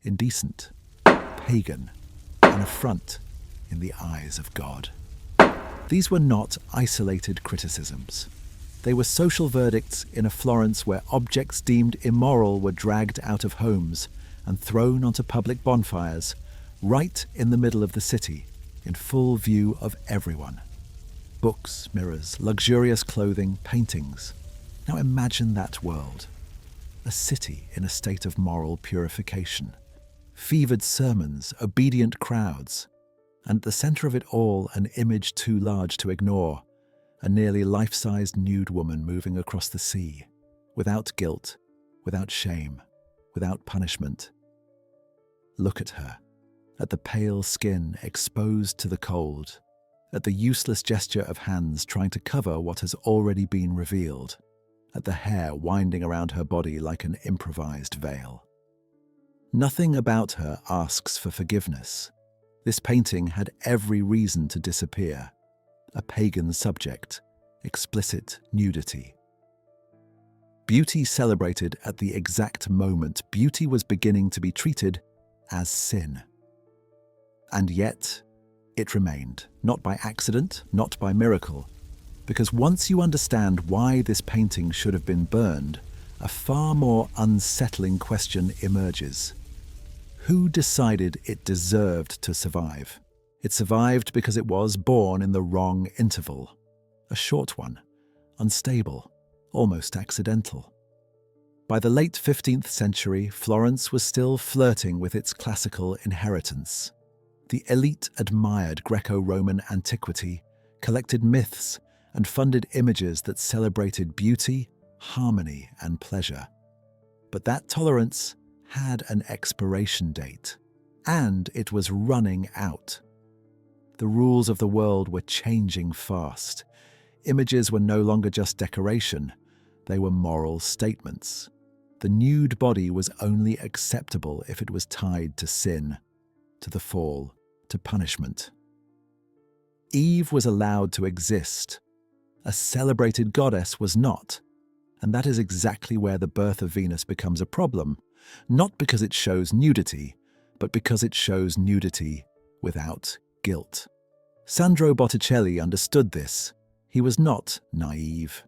indecent, pagan, an affront in the eyes of God. These were not isolated criticisms. They were social verdicts in a Florence where objects deemed immoral were dragged out of homes and thrown onto public bonfires, right in the middle of the city, in full view of everyone. Books, mirrors, luxurious clothing, paintings. Now imagine that world. A city in a state of moral purification. Fevered sermons, obedient crowds, and at the center of it all an image too large to ignore, a nearly life-sized nude woman moving across the sea, without guilt, without shame, without punishment. Look at her, at the pale skin exposed to the cold, at the useless gesture of hands trying to cover what has already been revealed, at the hair winding around her body like an improvised veil. Nothing about her asks for forgiveness. This painting had every reason to disappear. A pagan subject, explicit nudity. Beauty celebrated at the exact moment beauty was beginning to be treated as sin. And yet, it remained, not by accident, not by miracle, because once you understand why this painting should have been burned, a far more unsettling question emerges. Who decided it deserved to survive? It survived because it was born in the wrong interval. A short one, unstable, almost accidental. By the late 15th century, Florence was still flirting with its classical inheritance. The elite admired Greco-Roman antiquity, collected myths, and funded images that celebrated beauty, harmony, and pleasure. But that tolerance had an expiration date, and it was running out. The rules of the world were changing fast. Images were no longer just decoration, they were moral statements. The nude body was only acceptable if it was tied to sin, to the fall, to punishment. Eve was allowed to exist. A celebrated goddess was not. And that is exactly where the birth of Venus becomes a problem, not because it shows nudity, but because it shows nudity without guilt. Sandro Botticelli understood this. He was not naive.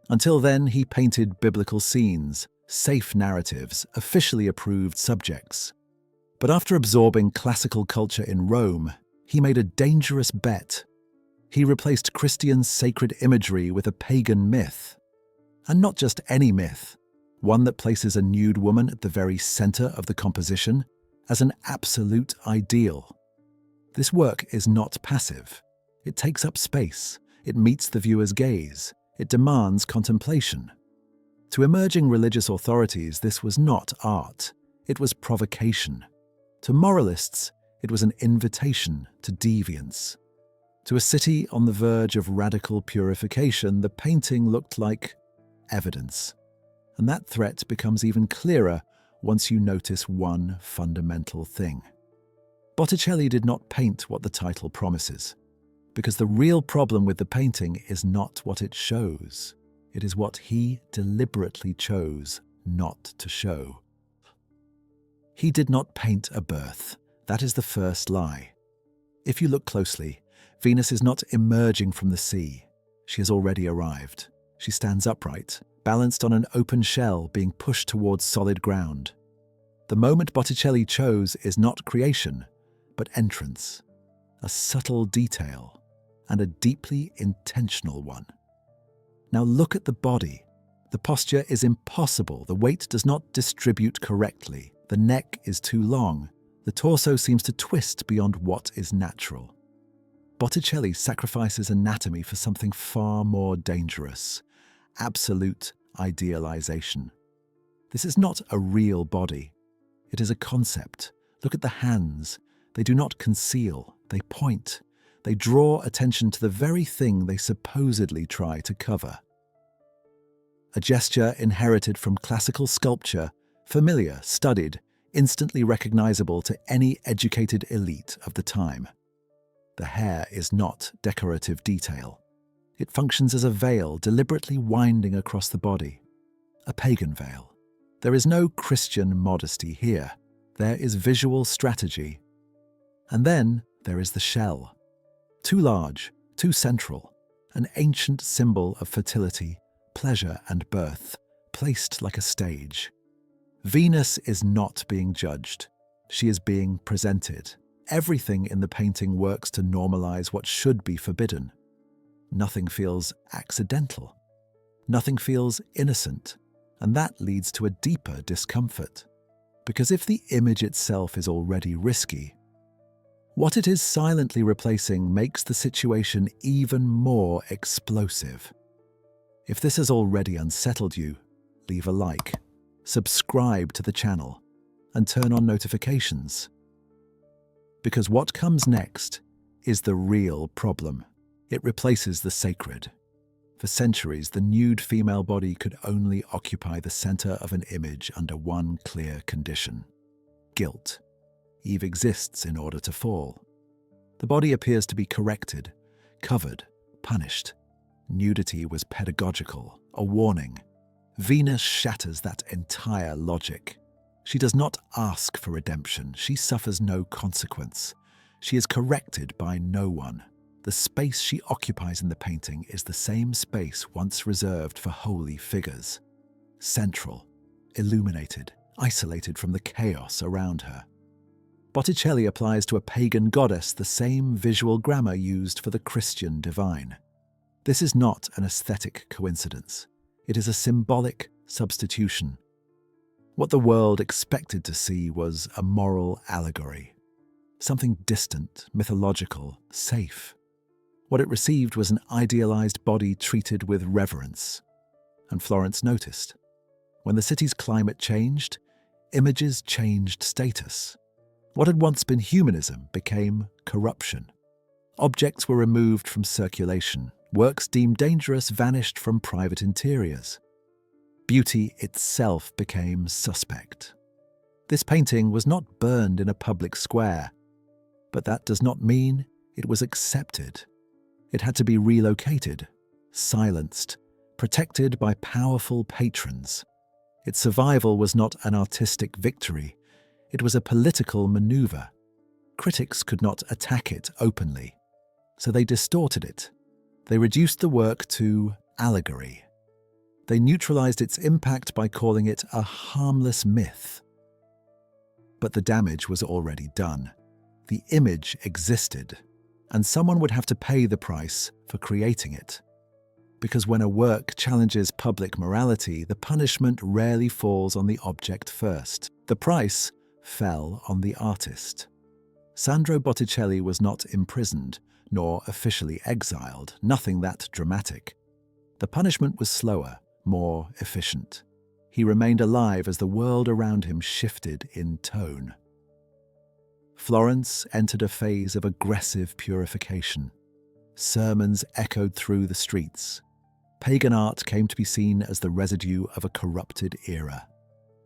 Until then, he painted biblical scenes, safe narratives, officially approved subjects. But after absorbing classical culture in Rome, he made a dangerous bet. He replaced Christian sacred imagery with a pagan myth. And not just any myth, one that places a nude woman at the very center of the composition as an absolute ideal. This work is not passive. It takes up space. It meets the viewer's gaze. It demands contemplation. To emerging religious authorities, this was not art. It was provocation. To moralists, it was an invitation to deviance. To a city on the verge of radical purification, the painting looked like evidence. And that threat becomes even clearer once you notice one fundamental thing. Botticelli did not paint what the title promises, because the real problem with the painting is not what it shows. It is what he deliberately chose not to show. He did not paint a birth. That is the first lie. If you look closely, Venus is not emerging from the sea. She has already arrived. She stands upright, balanced on an open shell being pushed towards solid ground. The moment Botticelli chose is not creation, but entrance, a subtle detail, and a deeply intentional one. Now look at the body. The posture is impossible. The weight does not distribute correctly. The neck is too long. The torso seems to twist beyond what is natural. Botticelli sacrifices anatomy for something far more dangerous: absolute idealization. This is not a real body. It is a concept. Look at the hands. They do not conceal. They point. They draw attention to the very thing they supposedly try to cover. A gesture inherited from classical sculpture, familiar, studied, instantly recognizable to any educated elite of the time. The hair is not decorative detail. It functions as a veil deliberately winding across the body. A pagan veil. There is no Christian modesty here. There is visual strategy. And then there is the shell. Too large, too central, an ancient symbol of fertility, pleasure and birth, placed like a stage. Venus is not being judged. She is being presented. Everything in the painting works to normalize what should be forbidden. Nothing feels accidental. Nothing feels innocent. And that leads to a deeper discomfort. Because if the image itself is already risky, what it is silently replacing makes the situation even more explosive. If this has already unsettled you, leave a like, subscribe to the channel, and turn on notifications. Because what comes next is the real problem. It replaces the sacred. For centuries, the nude female body could only occupy the center of an image under one clear condition: guilt. Eve exists in order to fall. The body appears to be corrected, covered, punished. Nudity was pedagogical, a warning. Venus shatters that entire logic. She does not ask for redemption. She suffers no consequence. She is corrected by no one. The space she occupies in the painting is the same space once reserved for holy figures. Central, illuminated, isolated from the chaos around her. Botticelli applies to a pagan goddess the same visual grammar used for the Christian divine. This is not an aesthetic coincidence. It is a symbolic substitution. What the world expected to see was a moral allegory. Something distant, mythological, safe. What it received was an idealized body treated with reverence. And Florence noticed. When the city's climate changed, images changed status. What had once been humanism became corruption. Objects were removed from circulation. Works deemed dangerous vanished from private interiors. Beauty itself became suspect. This painting was not burned in a public square, but that does not mean it was accepted. It had to be relocated, silenced, protected by powerful patrons. Its survival was not an artistic victory. It was a political maneuver. Critics could not attack it openly, so they distorted it. They reduced the work to allegory. They neutralized its impact by calling it a harmless myth. But the damage was already done. The image existed, and someone would have to pay the price for creating it. Because when a work challenges public morality, the punishment rarely falls on the object first. The price fell on the artist. Sandro Botticelli was not imprisoned, nor officially exiled, nothing that dramatic. The punishment was slower, more efficient. He remained alive as the world around him shifted in tone. Florence entered a phase of aggressive purification. Sermons echoed through the streets. Pagan art came to be seen as the residue of a corrupted era.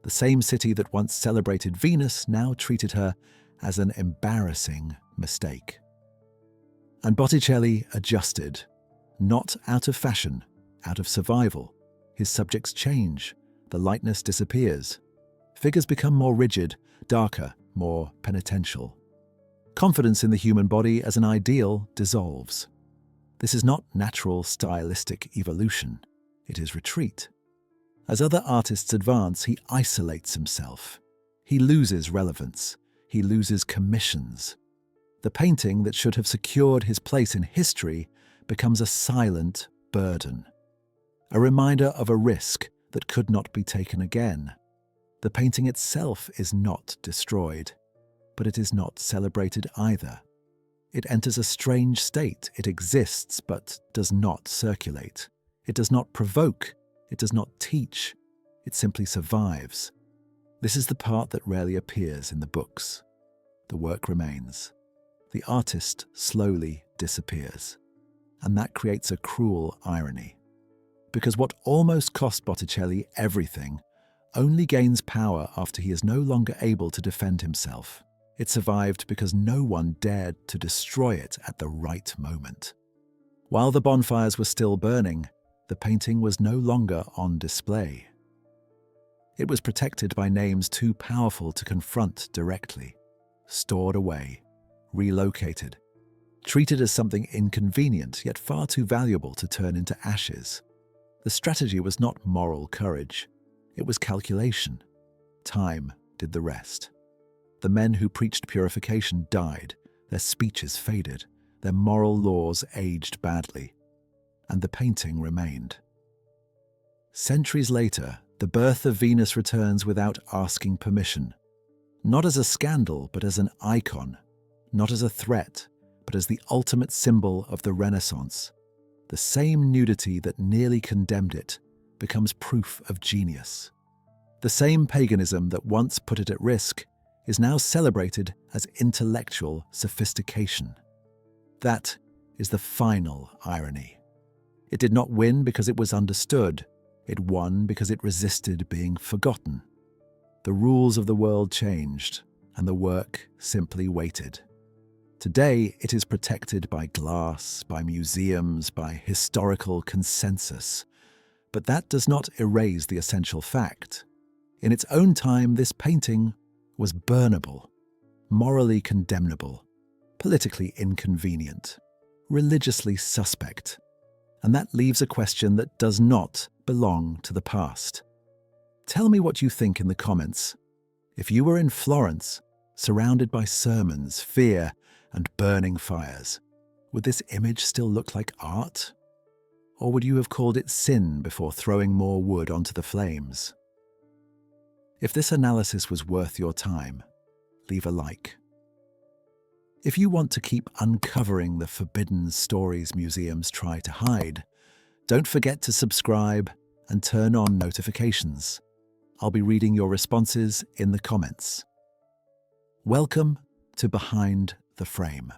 The same city that once celebrated Venus now treated her as an embarrassing mistake. And Botticelli adjusted, not out of fashion, out of survival. His subjects change, the lightness disappears. Figures become more rigid, darker, more penitential. Confidence in the human body as an ideal dissolves. This is not natural stylistic evolution, it is retreat. As other artists advance, he isolates himself. He loses relevance, he loses commissions. The painting that should have secured his place in history becomes a silent burden. A reminder of a risk that could not be taken again. The painting itself is not destroyed, but it is not celebrated either. It enters a strange state. It exists, but does not circulate. It does not provoke. It does not teach. It simply survives. This is the part that rarely appears in the books. The work remains. The artist slowly disappears. And that creates a cruel irony. Because what almost cost Botticelli everything only gains power after he is no longer able to defend himself. It survived because no one dared to destroy it at the right moment. While the bonfires were still burning, the painting was no longer on display. It was protected by names too powerful to confront directly, stored away, relocated, treated as something inconvenient yet far too valuable to turn into ashes. The strategy was not moral courage, it was calculation. Time did the rest. The men who preached purification died, their speeches faded, their moral laws aged badly, and the painting remained. Centuries later, the birth of Venus returns without asking permission, not as a scandal but as an icon, not as a threat but as the ultimate symbol of the Renaissance. The same nudity that nearly condemned it becomes proof of genius. The same paganism that once put it at risk is now celebrated as intellectual sophistication. That is the final irony. It did not win because it was understood. It won because it resisted being forgotten. The rules of the world changed, and the work simply waited. Today, it is protected by glass, by museums, by historical consensus. But that does not erase the essential fact. In its own time, this painting was burnable, morally condemnable, politically inconvenient, religiously suspect. And that leaves a question that does not belong to the past. Tell me what you think in the comments. If you were in Florence, surrounded by sermons, fear, and burning fires, would this image still look like art? Or would you have called it sin before throwing more wood onto the flames? If this analysis was worth your time, leave a like. If you want to keep uncovering the forbidden stories museums try to hide, don't forget to subscribe and turn on notifications. I'll be reading your responses in the comments. Welcome to Behind the Frame.